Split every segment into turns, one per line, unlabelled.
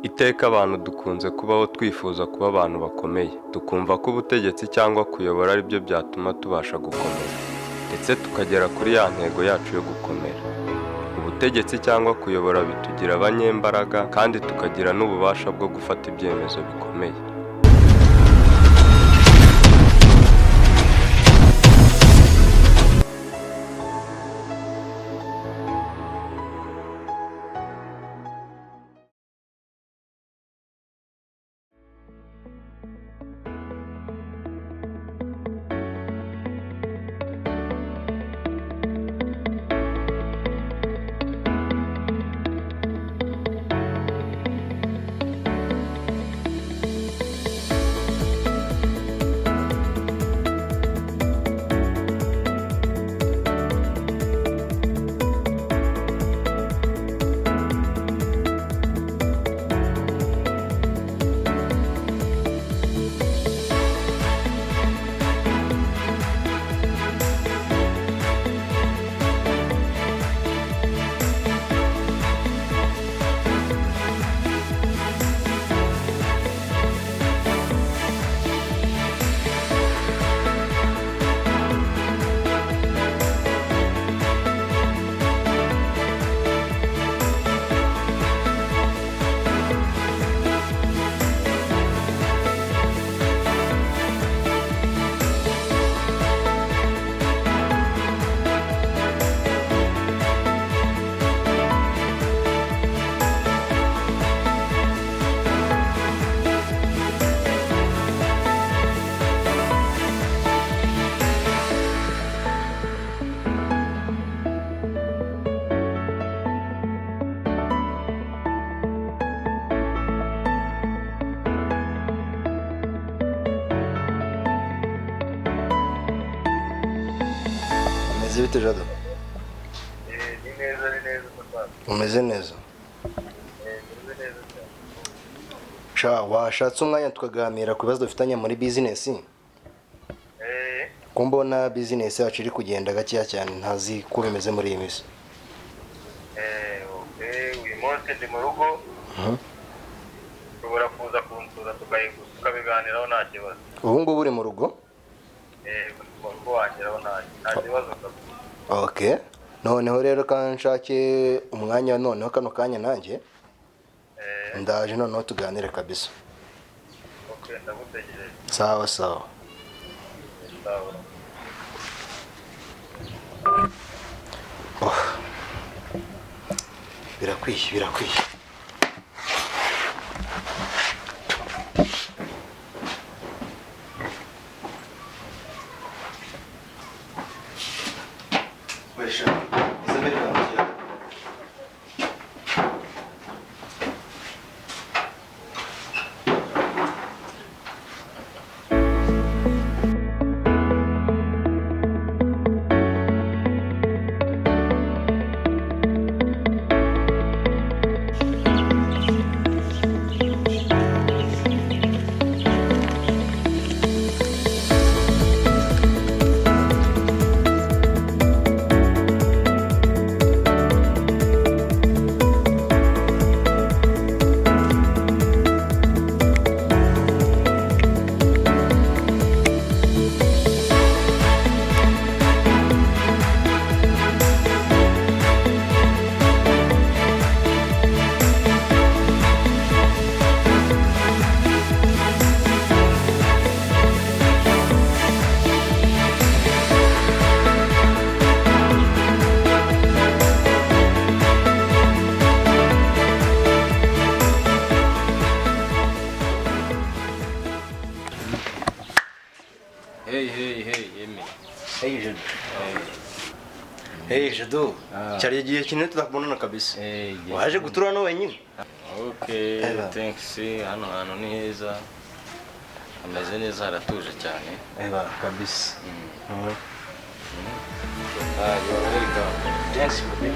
Iteka abantu dukunze kubaho twifuza kuba abantu bakomeye, tukumva ko ubutegetsi cyangwa kuyobora ari byo byatuma tubasha gukomera, ndetse tukagera kuri ya ntego yacu yo gukomera. Ubutegetsi cyangwa kuyobora bitugira abanyembaraga kandi tukagira n'ububasha bwo gufata ibyemezo bikomeye.
Bite Jado?
Ni neza papa.
Umeze neza?
Umeze neza cyane.
Sha washatse umwanya tukaganira ku bibazo dufitanye muri business? Ko mbona business yacu iri kugenda gakeya cyane ntazi ko bimeze muri iyi minsi.
Uyu munsi ndi mu rugo. Ushobora kuza kunsura tukabiganiraho nta kibazo.
Ubu ngubu uri mu rugo?
Mu rugo wangeraho nta kibazo kabisa.
Okay. Noneho rero kanshake umwanya noneho kano kanya nanjye. Ndaje noneho tuganire kabisa.
Okay, ndagutegereje.
Sawa sawa.
Sawa.
Birakwiye. Hey Jado, cyari igihe kinini tutakubonana kabisa. Waje gutura no wenyine?
Okay, thanks. Hano hano ni heza. Ameze neza haratuje cyane.
Kabisa.
You are welcome.
Thanks for being.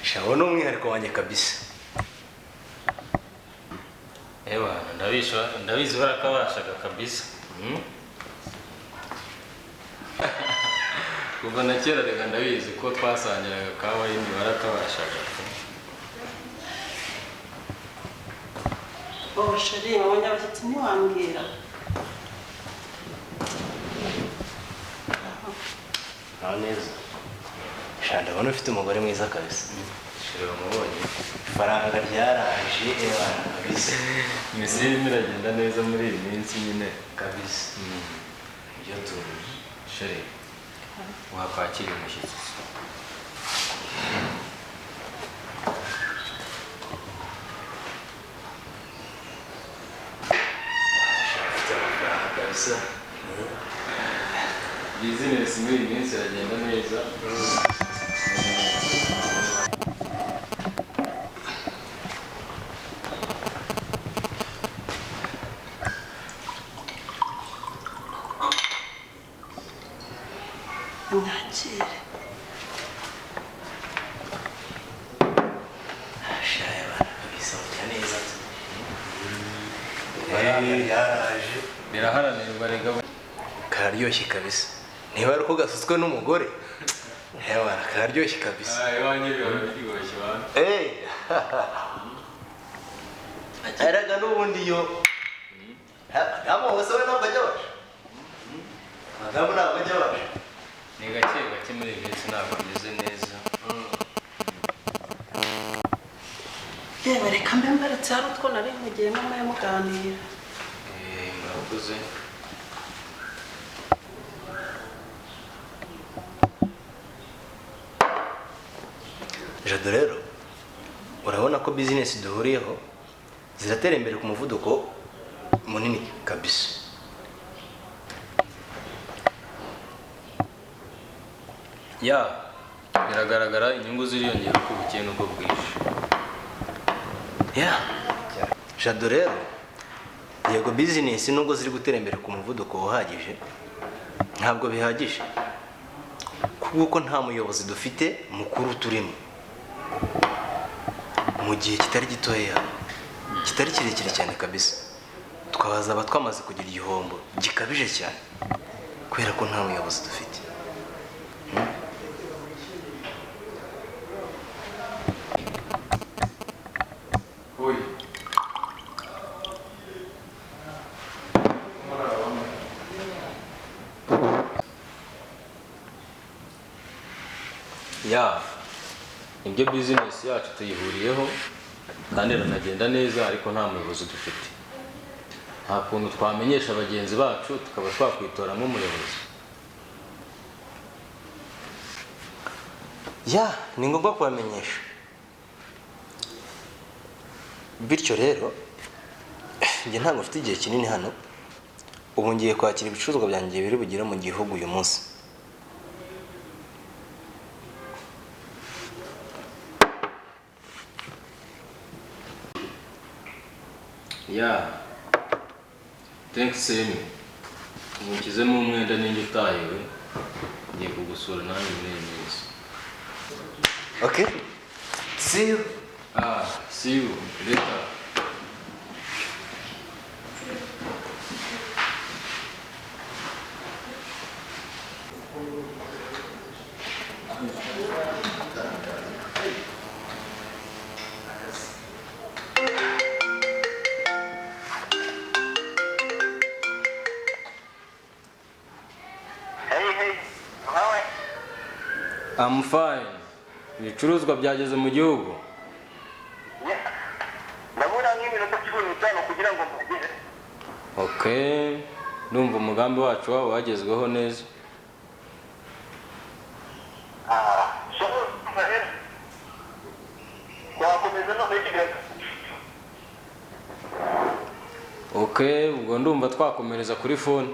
shaho n'umwihariko wanjye kabisa.
Ewa, ndabizi barakabashaga kabisa. Kuva na kera reka ndabizi ko twasangiraga kawa yindi barakabashaga.
Oh, sheri, wabonye abashyitsi ntiwambwira.
Nta neza. Ndabona ufite umugore mwiza kabisa.
Sheri wamubonye?
Ifaranga ryaraje kabisa.
Imisiri irimo iragenda neza muri iyi minsi nyine.
Kabisa. Ibyo tuzi.
Sheri, wakwakira umushyitsi.
Kabisa.
Bizinesi muri iyi minsi iragenda neza.
Mwakire.
Kabisa urya neza.
Yaraje. Biraharanirwa rega.
Kararyoshye kabisa. Niba ari uko gasutswe n'umugore. Kararyoshye kabisa.
Iwanjye biraryoshye bana.
Araga n'ubundi yo. Ntabwo wose we ntabwo ajya basha. Ntabwo ajya basha.
Ni gake muri iyi minsi ntabwo ameze neza.
Yewe reka mbe mbaretse hari utwo nari mugiyemo mwe muganira.
Murakoze.
Jado rero urabona ko business duhuriyeho ziratera imbere ku muvuduko munini kabisa.
Biragaragara inyungu ziriyongera uko bukeye n'uko bwije.
Jado rero yego business nubwo ziri gutera imbere ku muvuduko uhagije ntabwo bihagije kuko nta muyobozi dufite mukuru turimo mu gihe kitari gitoya kitari kirekire cyane kabisa. Twabazaba twamaze kugira igihombo gikabije cyane kubera ko nta muyobozi dufite.
Ibyo business yacu tuyihuriyeho kandi iranagenda neza ariko nta muyobozi dufite. Nta kuntu twamenyesha abagenzi bacu tukaba twakwitoramo umuyobozi.
Ni ngombwa kubamenyesha. Bityo rero njye ntabwo mfite igihe kinini hano. Ubu ngiye kwakira ibicuruzwa byanjye biri bugire mu gihugu uyu munsi.
Thanks Amy. Umukizemo umwenda ninjye utahiwe. Ngiye kugusura nanjye muri iyi minsi.
Okay. See you.
See you later. I'm fine. Ibicuruzwa byageze mu gihugu.
Ndabura nk'iminota 15 kugira ngo mpagere.
Okay. Ndumva umugambi wacu wagezweho neza. Okay, ubwo ndumva twakomereza kuri phone.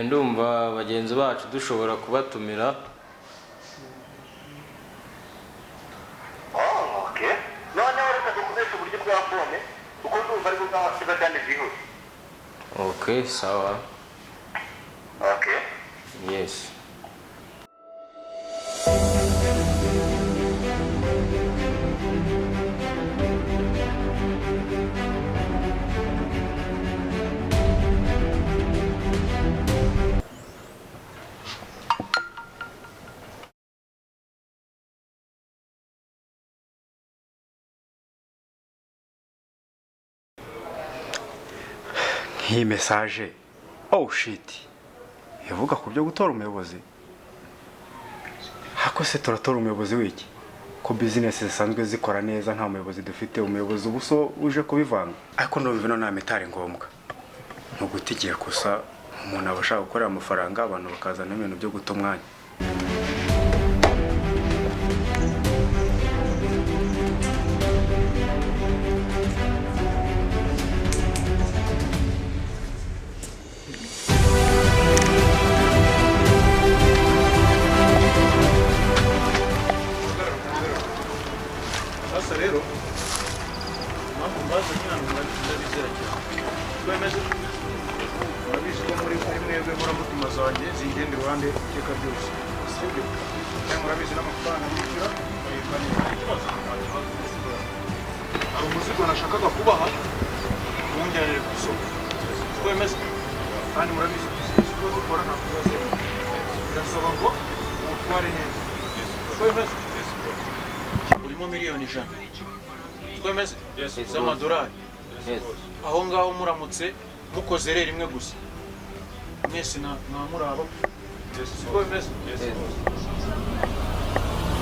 Ndumva bagenzi bacu dushobora kubatumira.
Okay. None reka dukoresha uburyo bwa phone. sawa cyane byihuse.
Okay, sawa.
Okay.
Yes.
Iyi message oh shit ivuga ku byo gutora umuyobozi hako se turatora umuyobozi w'iki ko business zisanzwe zikora neza nta muyobozi dufite umuyobozi ubuso uje kubivanga ariko no bivino nta metari ngombwa no gutigiye gusa umuntu abashaka gukorera amafaranga abantu bakazana ibintu byo guta umwanya
rero mpamvu mbaza nyina ndabizera cyane twemeze murabizi ko muri mwebwe muramutima zanjye zingenda iruhande iteka ryose sibyo cyangwa murabizi n'amafaranga nishyura hari umuzigo nashakaga kubaha wongerere ku isoko twemeze kandi murabizi ko dukora nta kibazo birasaba ngo utware neza twemeze urimo miliyoni 100 twemeze z'amadolari aho ngaho muramutse mukoze rero imwe gusa mwese namuraba twemeze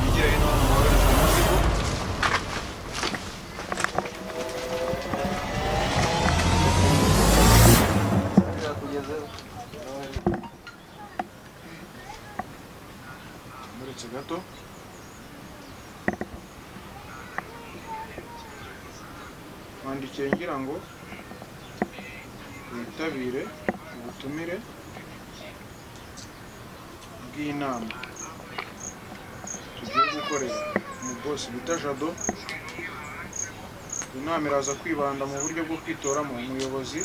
igira ino umuzigo muretse gato wandikiye ngira ngo witabire ubutumire bw'inama tugiye gukorera umubosi bita Jado. Inama iraza kwibanda mu buryo bwo kwitoramo umuyobozi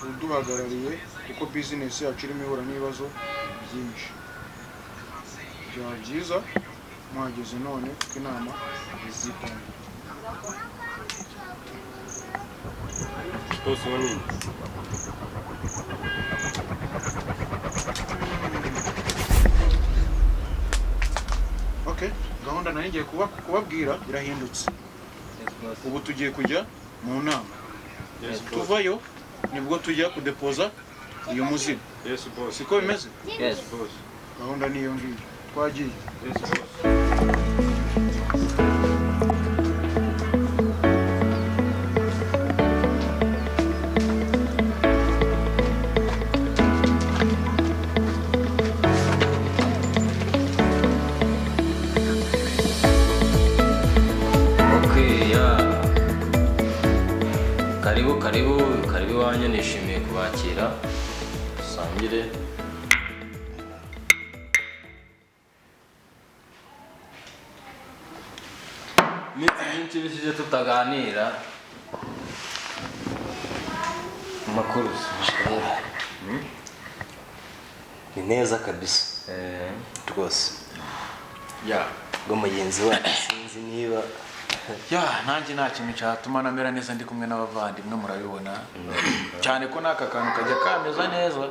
uduhagarariye kuko business yacu irimo ihura n'ibibazo byinshi. Byaba byiza mwageze none kuko inama izitabira.
Bose bani.
Okay, gahunda nari ngiye kubabwira birahindutse. Ubu tugiye kujya mu nama. Tuvayo nibwo tujya kudepoza iyo muzigo.
Yes boss.
Siko bimeze?
Yes boss.
Gahunda niyo ngiyo. Twagiye.
Yes boss.
Karibu wanyu nishimiye kubakira sangire minsi bishije tutaganira makuru
ni neza kabisa rwose
Ya,
ngo mugenzi wacu sinzi niba
nanjye nta kintu cyatuma namera neza ndi kumwe n'abavandimwe murabibona. Cyane ko naka kantu kajya kameza neza.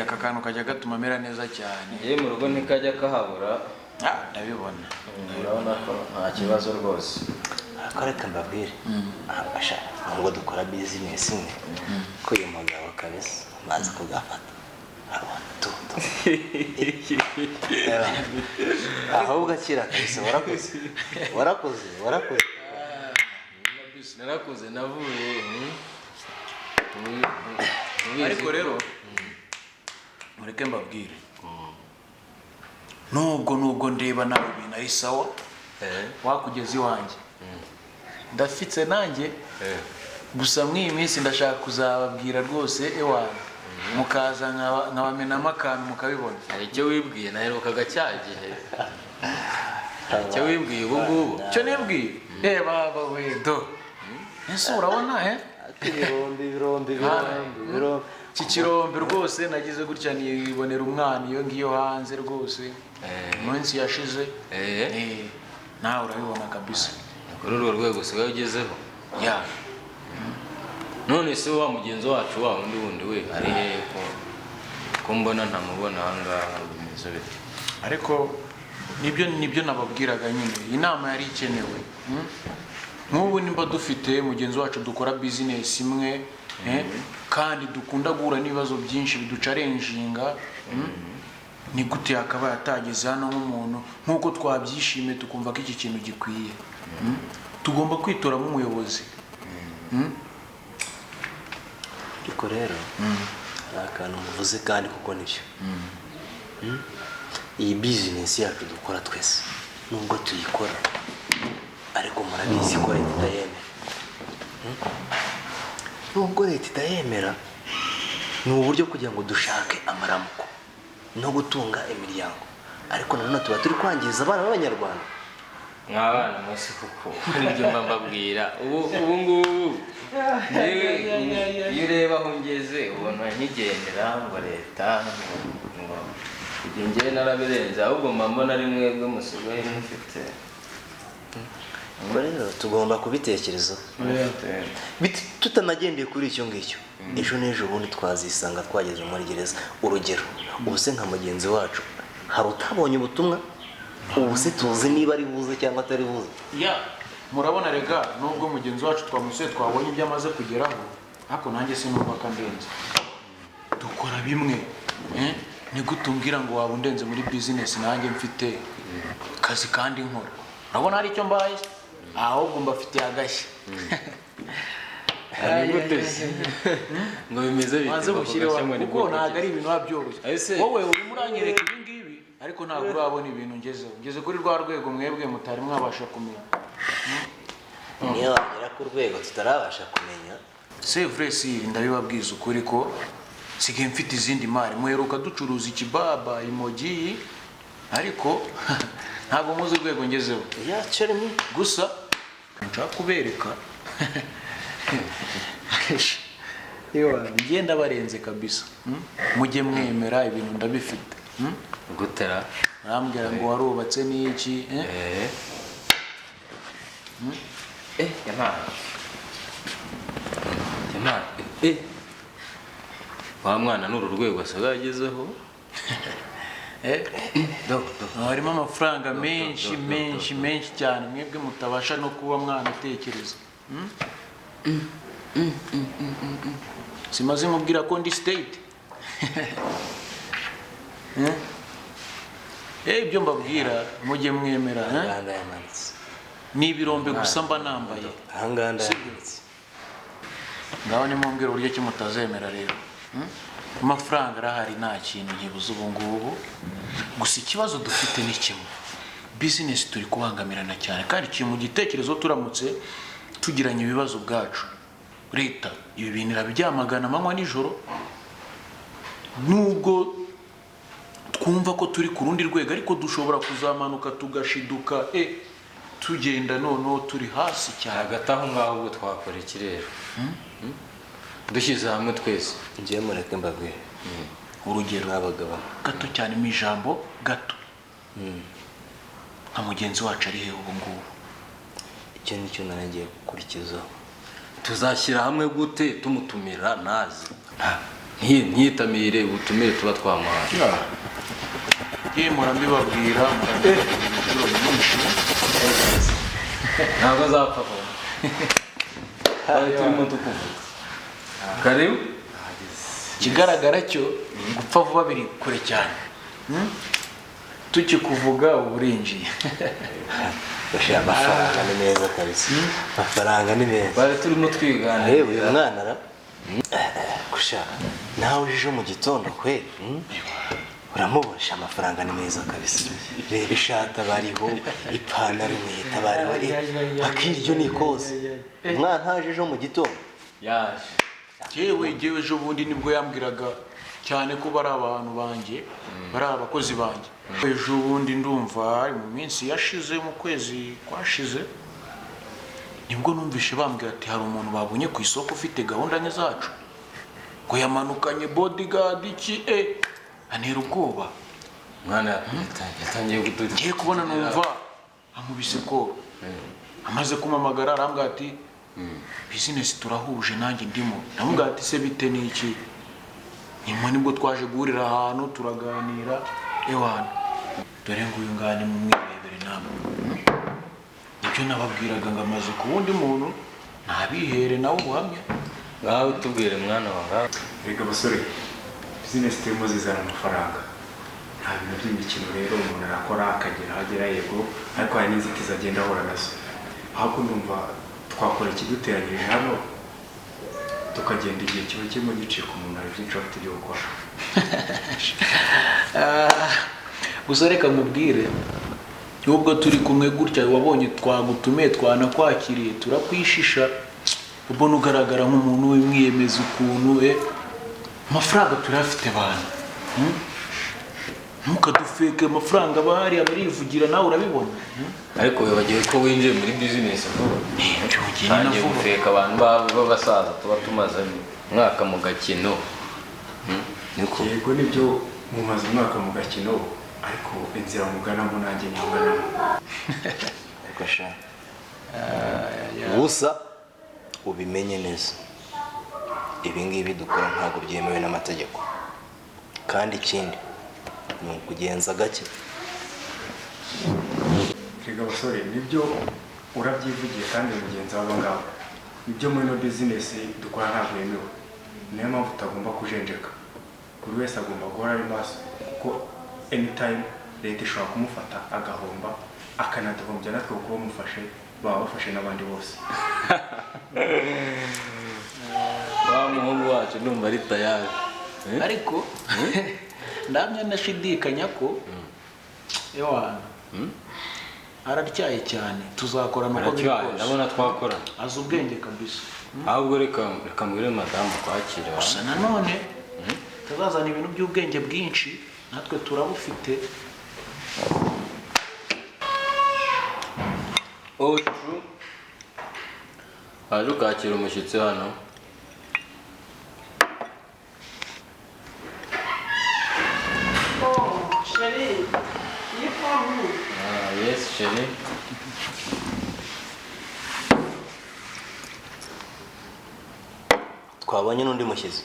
Aka kantu kajya gatuma mera neza cyane.
mu rugo ntikajya kahabura.
Ndabibona.
Urabona ko nta kibazo rwose.
reka mbabwire ngo dukora business imwe ko uyu mugabo kabisa maze kugafata ahubwo akira kabisa. warakoze
narakuze navuye
ariko rero mureke mbabwire nubwo ndeba nawe ibintu ari sawa wakugeza iwanjye ndafitse nanjye gusa mw'iyi minsi ndashaka kuzababwira rwose ewana mukaza nkabamenamo akantu mukabibona.
hari icyo wibwiye naherukaga cyagihe icyo wibwiye ubu ngubu
cyo nibwiye baba we do ese urabona
ibirombe
iki kirombe rwose nagize gutya nibonera umwana iyo ngiyo hanze rwose umunsi yashize nawe urabibona kabisa
kuri urwo rwego usigaye ugezeho
ya
none se wa mugenzi wacu wa wundi we ari hehe ko mbona ntamubona ahangaha bimeze bite
ariko nibyo nababwiraga nyine inama yari ikenewe nk'ubu nimba dufite mugenzi wacu dukora bizinesi imwe kandi dukunda guhura n'ibibazo byinshi biducarenjinga ni gute yakaba yatageze hano nk'umuntu nk'uko twabyishimiye tukumva ko iki kintu gikwiye tugomba kwitoramo umuyobozi
ariko rero hari akantu muvuze kandi kuko nibyo iyi bizinesi yacu dukora twese nubwo tuyikora ariko murabizi ko leta itayemera nubwo leta itayemera ni uburyo kugira ngo dushake amaramuko no gutunga imiryango ariko nanone tuba turi kwangiza abana b'abanyarwanda
mwabana mwese kuko hari ibyo mba mbabwira ubu ngubu iyo ureba aho ngeze ubona nkigendera ngo leta ngo igihe ngewe narabirenze ahubwo mba mbona ari mwebwe musigaye mufite
ubwo rero tugomba kubitekereza tutanagendeye kuri icyo ngicyo ejo n'ejo bundi twazisanga twageze muri gereza urugero ubu se nka mugenzi wacu hari utabonye ubutumwa ubu se tuzi niba ari buze cyangwa atari buze
murabona rega nubwo mugenzi wacu twamusuye twabonye ibyo amaze kugeraho ariko nanjye sinumva akandenze dukora bimwe ni gute umbwira ngo waba undenze muri bizinesi nanjye mfite akazi kandi nkora urabona hari icyo mbaye ahubwo mbafitiye agashya
ngo bimeze bite
maze bushyireho kuko ntabwo ari ibintu biba byoroshye wowe urimo uranyereka ibi ngibi ariko ntabwo urabona ibintu ngezeho ngeze kuri rwa rwego mwebwe mutari mwabasha kumenya
niyo wagera ku rwego tutarabasha kumenya
sevuresi ndabibabwiza ukuri ko nsigaye mfite izindi mari muheruka ducuruza ikibaba imogi ariko ntabwo muzi urwego ngezeho gusa nshaka kubereka ngenda barenze kabisa mujye mwemera ibintu ndabifite
gutera
arambwira ngo warubatse n'iki
wa mwana n'uru rwego asigaye agezeho
harimo amafaranga menshi menshi menshi cyane mwebwe mutabasha no kuba mwanatekereza simaze mubwira ko ndi state ibyo mbabwira mujye mwemera ni ibirombe gusa mba nambaye ngaho nimumbwira uburyo ki mutazemera rero amafaranga arahari nta kintu nkibuze ubu ngubu gusa ikibazo dufite ni kimwe bizinesi turi kubangamirana cyane kandi kiri mu gitekerezo turamutse tugiranye ibibazo bwacu leta ibi bintu irabyamagana amanywa nijoro nubwo twumva ko turi ku rundi rwego ariko dushobora kuzamanuka tugashiduka tugenda noneho turi hasi cyane
hagati aho ngaho ubwo twakora iki rero dushyize hamwe twese
ngiye mureke mbabwire
urugero
n'abagabo
gato cyane mu ijambo gato nka mugenzi wacu ari he ubu ngubu
icyo nicyo naragiye gukurikizaho
tuzashyira hamwe gute tumutumira nazi ntiyitamire ubutumire tuba twamuhaye
yemura mbibabwira
ntabwo azapfa vuba turimo tukuvuga karibu
ikigaragara cyo gupfa vuba biri kure cyane tukikuvuga uba urinjiye
bashira amafaranga ni meza kabisa amafaranga ni meza
bari turimo twiganira
yewe uyu mwana ra kusha nawe uje mu gitondo kwe uramubonesha amafaranga ni meza kabisa reba ishati bariho ipantaro inkweto bariho akiryo ni kose umwana haje ejo mu gitondo
yaje
yewe ejo bundi nibwo yambwiraga cyane ko bari abantu banjye bari abakozi banjye. Ejo bundi ndumva mu minsi yashize mu kwezi kwashize nibwo numvishe bambwira ati hari umuntu babonye ku isoko ufite gahunda nk'izacu ngo yamanukanye bodyguard iki antera ubwoba.
Mwana yatangiye gutuza.
Ngiye kubona numva amubise ko amaze kumamagara arambwira ati business turahuje nanjye ndimo. Ndamubwira ati se bite niki? Nyuma nibwo twaje guhurira ahantu turaganira ewana dore ngo uyu ngane mu mwirebere namwe. Ibyo nababwiraga ngo amaze ku wundi muntu ntabihere nawe ubuhamya.
Ngaho tubwire mwana wawe.
Rega basore, business turimo zizana amafaranga. Nta bintu by'imikino rero umuntu arakora akagera ahagera yego, ariko hari n'inzitizi agenda ahura nazo. Ahubwo ndumva twakora ikiduteranyirije hano tukagenda igihe kiba kirimo giciye ku muntu hari byinshi afite ibyo gukora.
Gusa reka mubwire nubwo turi kumwe gutya wabonye twagutumiye twanakwakiriye turakwishisha ubona ugaragara nk'umuntu w'imwiyemeza ukuntu amafaranga turafite bana. Ntukadufeke amafaranga bahari abarivugira nawe urabibona.
Ariko wibagiwe ko winjiye muri business vuba. Ngiye gufeka abantu b'abasaza tuba tumaze umwaka mu gakino. Niko
yego nibyo mumaze umwaka mu gakino ariko inzira muganamo nanjye nyanganamo.
Ariko sha gusa ubimenye neza ibi ngibi dukora ntabwo byemewe n'amategeko kandi ikindi ni ukugenza gake.
Rega basore nibyo urabyivugiye kandi mugenzi wabo ngabo ibyo muri no business dukora ntabwo yemewe. Niyo mpamvu utagomba kujenjeka. Buri wese agomba guhora ari maso kuko anytime leta ishobora kumufata agahomba akanaduhombya natwe kuko bamufashe baba bafashe n'abandi bose.
wa muhungu wacu ndumva ari tayari.
Ariko ndamya nashidikanya ko ewana araryaye cyane tuzakorana uko biri kose.
Ndabona twakorana.
Azi ubwenge kabisa.
Ahubwo reka mbwire madamu kwakira.
Gusa nanone tuzazana ibintu by'ubwenge bwinshi natwe turabufite.
True. Waje ukakira umushyitsi hano.
Chérie, you for me.
Yes, chérie.
Twabonye n'undi mushizi.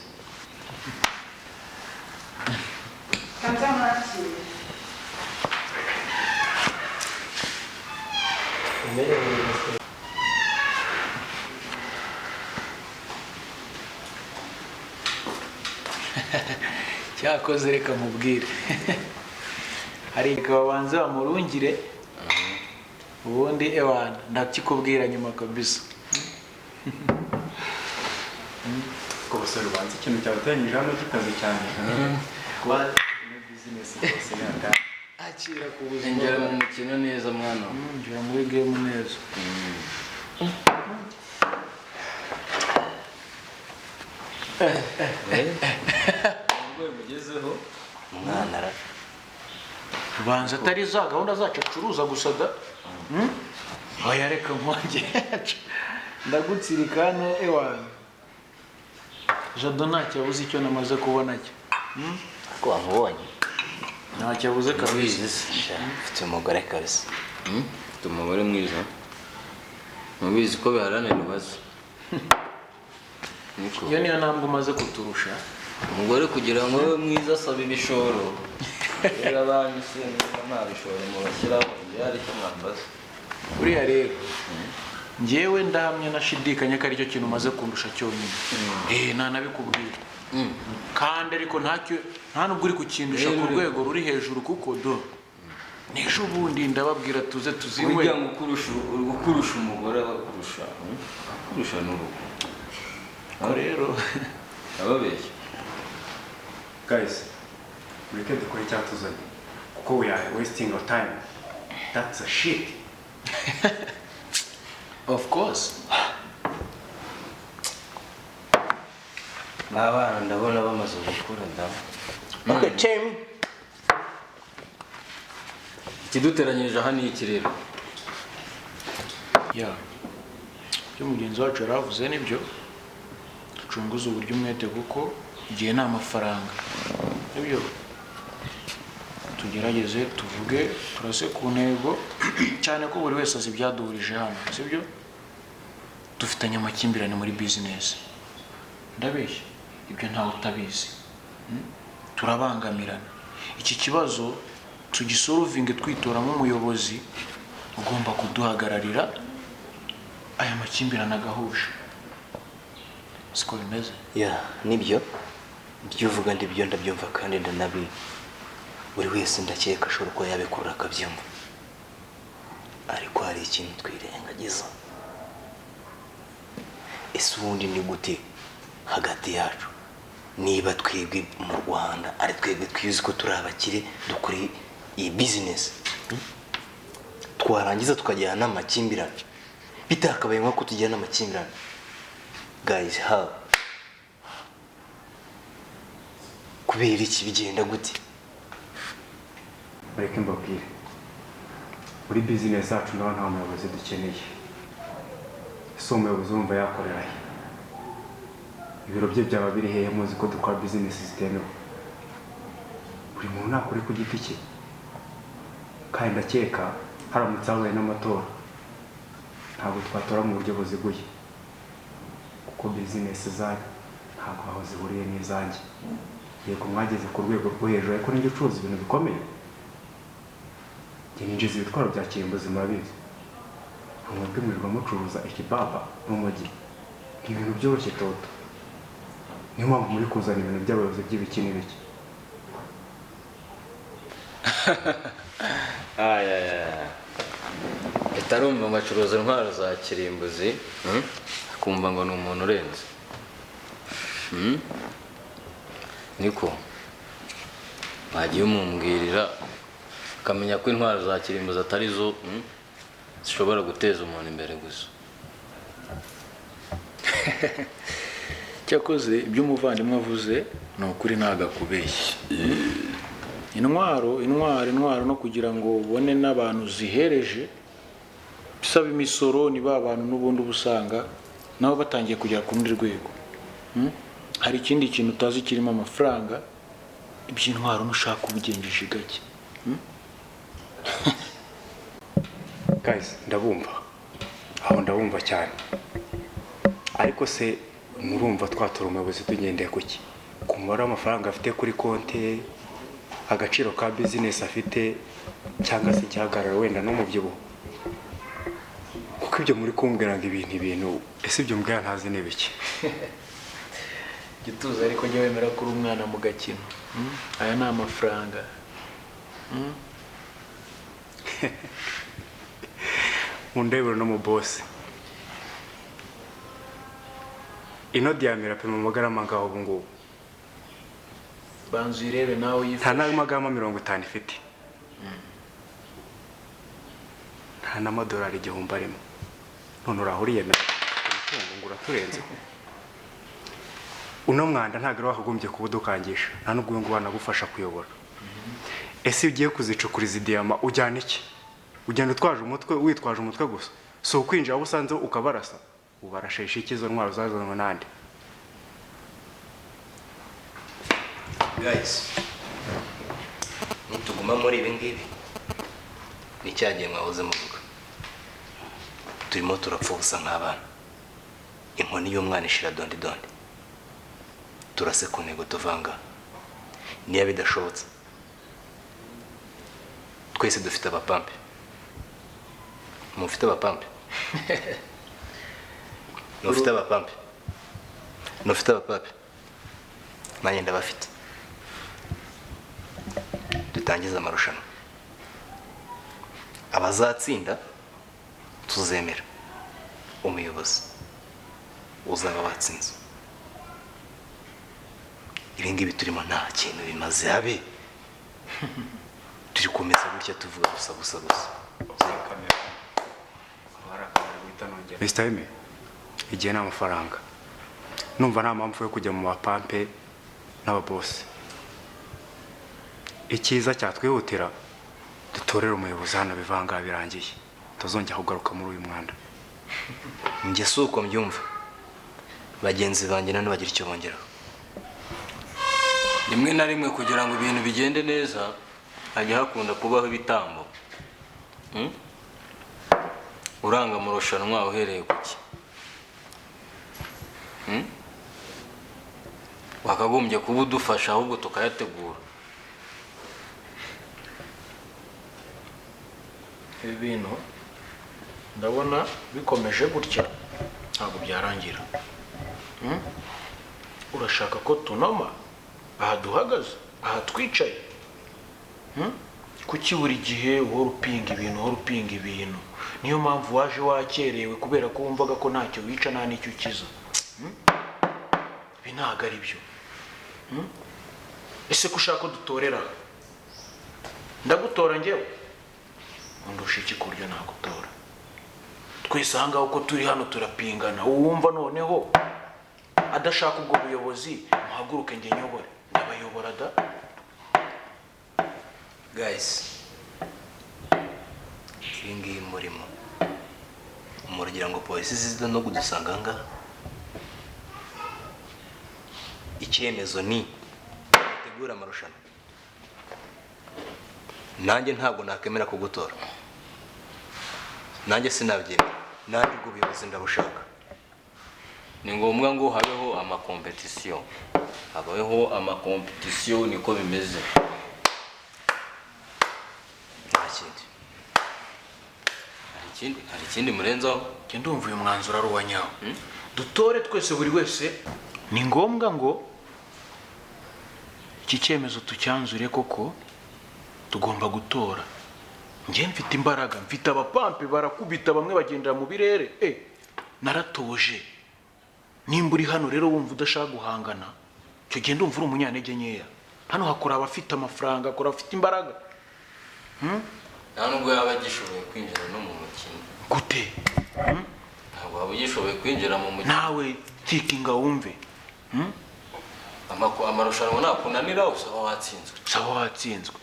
Kanza mwakire.
Cyakoze reka mubwire. Hari babanze bamurungire ubundi ewana ndakikubwira nyuma kabisa.
Ko basore banze ikintu cyabatanyije hano kikaze cyane. Kwa business yose nanda.
Akira ku buzima.
Injira mu mukino neza mwana.
Injira muri game neza.
Ubwo mugezeho
Umwana ara
Banza atari za gahunda zacu acuruza gusa da. Oya reka nkonge. Ndagutsirika hano ewana. Jado ntacyo abuze icyo namaze kubona cyo.
ko wamubonye.
Ntacyo abuze kabisa.
Ufite umugore kabisa.
Ufite umugore mwiza. Mubizi ko biharanira ibibazo.
Iyo niyo ntambwe umaze kuturusha.
Umugore kugira ngo abe mwiza asaba ibishoro. Rero abantu se nta bishoro mubashyiraho byari cyo mwambaza.
Buriya rero njyewe ndahamya nashidikanya ko aricyo kintu umaze kundusha cyonyine. Ntanabikubwira. Kandi ariko ntacyo nta nubwo uri kukindusha ku rwego ruri hejuru kuko do n'ejo bundi ndababwira tuze tuziwe.
Ujya gukurusha umugore abakurusha. Kurusha n'urugo.
Rero
ababeshya.
Guys, mureke dukore icyatuzanye kuko we are wasting our time. That's a shit.
Of course.
abana ndabona bamaze gukura da. Okay, Jamie.
ikiduteranyirije aha ni iki rero?
ya ibyo mugenzi wacu yaravuze nibyo, ducunguze uburyo umwete kuko igihe ni amafaranga, nibyo tugerageze tuvuge turase ku ntego cyane ko buri wese azi ibyaduhurije hano, sibyo? Dufitanye amakimbirane muri bizinesi, ndabeshya ibyo ntawe utabizi. Turabangamirana, iki kibazo tugisorovinge twitoramo umuyobozi ugomba kuduhagararira, aya makimbirane agahuje, siko bimeze?
Ya nibyo ibyo uvuga ndibyo ndabyumva kandi ndanabi buri wese ndakeka ashobora kuba yabikurura akabyumva, ariko hari ikintu twirengagiza. Ese ubundi ni gute hagati yacu, niba twebwe mu Rwanda ari twebwe twizi ko turi abakire dukora iyi bizinesi, twarangiza tukajyana n'amakimbirane bitakabaye nk'uko tujyana n'amakimbirane? Guys, how? Kubera iki bigenda gute?
mureke mbabwire, muri bizinesi yacu ndabona nta muyobozi dukeneye. ese umuyobozi wumva yakorera he? ibiro bye byaba biri hehe? muzi ko dukora bizinesi zitemewe. buri muntu nakore ku giti cye, kandi ndakeka haramutse habaye n'amatora ntabwo twatora mu buryo buziguye, kuko bizinesi zanyu ntabwo aho zihuriye n'izanjye. yego mwageze ku rwego rwo hejuru, ariko nijye ucuruza ibintu bikomeye. njye ninjiza ibitwaro bya kirimbuzi, murabizi. mwebwe mwirirwa mucuruza ikibaba n'umujyi, ni ibintu byoroshye toto. niyo mpamvu muri kuzana ibintu by'abayobozi by'ibiki n'ibiki.
Itarumva ngo acuruza intwaro za kirimbuzi, akumva ngo ni umuntu urenze. Niko wagiye umumbwirira akamenya ko intwaro za kirimbuzi atari zo zishobora guteza umuntu imbere gusa.
cyakoze ibyo umuvandimwe avuze ni ukuri, ntago akubeshya. intwaro no kugira ngo ubone n'abantu zihereje bisaba imisoro, ni ba bantu n'ubundi ubusanga nabo batangiye kugera ku rundi rwego. Hari ikindi kintu utazi kirimo amafaranga, iby'intwaro nushaka ubigenjeje gake.
guys, ndabumva aho, ndabumva cyane, ariko se murumva twatora umuyobozi tugendeye kuki? ku mubare w'amafaranga afite kuri konti, agaciro ka bizinesi afite, cyangwa se igihagararo wenda n'umubyibuho? kuko ibyo muri kumbwira ngo ibintu, ese ibyo mbwira ntazi n'ibiki?
gituza ariko njye wemera ko uri umwana mu gakino. aya ni amafaranga.
mundebero no mu boss. ino diamira pe mu magarama ngaho ubu ngubu
banzu irebe nawe
nta n'amagarama 50 ifite, nta n'amadolari 1000 arimo. none urahuriye na umutungo ngo uraturenze. uno mwanda ntabwo ari wakagombye kubudukangisha, nta n'ubwo ngo wanagufasha kuyobora. ese ugiye kuzicukura izi diyama ujyana iki? ugenda utwaje umutwe, witwaje umutwe gusa? si ukwinjira aho usanze ukabarasa? ubarashesha iki izo ntwaro zazanwe nande?
Guys, nituguma muri ibi ngibi ni cyagiye mwahoze muvuga, turimo turapfubusa nk'abana. inkoni y'umwana ishira dondi dondi, turase ku ntego tuvanga. niyo bidashobotse twese dufite abapampe. mufite abapampe? nufite abapampe? nufite abapampe? nanjye ndabafite. dutangiza amarushanwa, abazatsinda tuzemera umuyobozi uzaba watsinze. ibi ngibi turimo nta kintu bimaze habe, turi komeza gutya tuvuga gusa.
Mr. Eme, igihe ni amafaranga. numva nta mpamvu yo kujya mu bapampe n'ababosi. Icyiza cyatwihutira dutorere umuyobozi hano bivanga birangiye, tuzongera kugaruka muri uyu mwanda.
Njye si uko mbyumva, bagenzi banjye nano bagira icyo bongeraho.
rimwe na rimwe kugira ngo ibintu bigende neza hajya hakunda kubaho ibitambo. Uranga mu rushanwa uhereye kuki? Wakagombye kuba udufasha ahubwo tukayategura.
Ibi bintu ndabona bikomeje gutya ntabwo byarangira. Urashaka ko tunoma aha duhagaze, aha twicaye? Kuki buri gihe uhora upinga ibintu? Niyo mpamvu waje wakerewe kubera ko wumvaga ko ntacyo wica nta n'icyo ukiza. Ibi ntabwo ari byo. Ese ko ushaka dutorera? Ndagutora njyewe? Undusha iki ku buryo nagutora? Twese aha ngaho uko turi hano turapingana. Uwumva noneho adashaka ubwo buyobozi muhaguruke njye nyobore. Ndabayobora da.
Guys, iyi ngiyi murimo muragira ngo polisi ziza no kudusanga ngaha? Icyemezo ni gutegura amarushanwa. Nanjye ntabwo nakemera kugutora, nanjye sinabyemera, nanjye ubwo buyobozi ndabushaka.
Ni ngombwa ngo habeho amakompetisiyo. Habayeho amakompetisiyo, niko bimeze. Hari ikindi murenzaho?
Njye ndumva uyu mwanzuro ari uwa nyawo. Dutore twese buri wese. Ni ngombwa ngo iki cyemezo tucyanzure koko tugomba gutora. Njye mfite imbaraga, mfite abapampe barakubita, bamwe bagendera mu birere. Naratoje. Nimba uri hano rero wumva udashaka guhangana, cyo genda umva uri umunyantege nkeya. Hano hakora abafite amafaranga, hakora abafite imbaraga.
Nta nubwo yaba agishoboye kwinjira no mu mukino.
Gute?
Ntabwo waba ugishoboye kwinjira mu mukino.
Nawe tikinga wumve.
Amarushanwa nakunanira usaba watsinzwe.
Saba watsinzwe.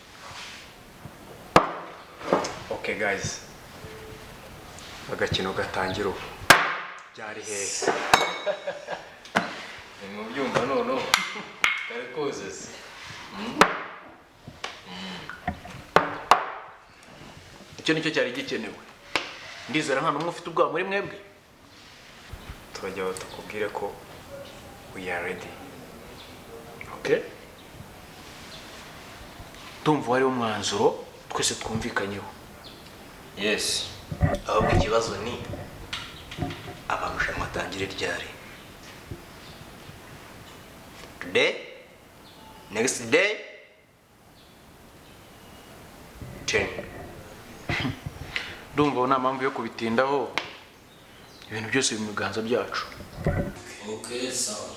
Okay guys, agakino gatangira ubu. Byari hehe?
Ni mu byumba none kare kozese.
Icyo nicyo cyari gikenewe. Ndizera nta numwe ufite ubwoba muri mwebwe.
Turajya tukubwire ko we are ready.
Okay? Tumva wari umwanzuro twese twumvikanyeho.
Yes.
Ahubwo ikibazo ni amarushanwa atangire ryari? Today? Next day? 10.
Ndumva nta mpamvu yo kubitindaho. Ibintu byose biri mu biganza byacu.
Okay, sawa.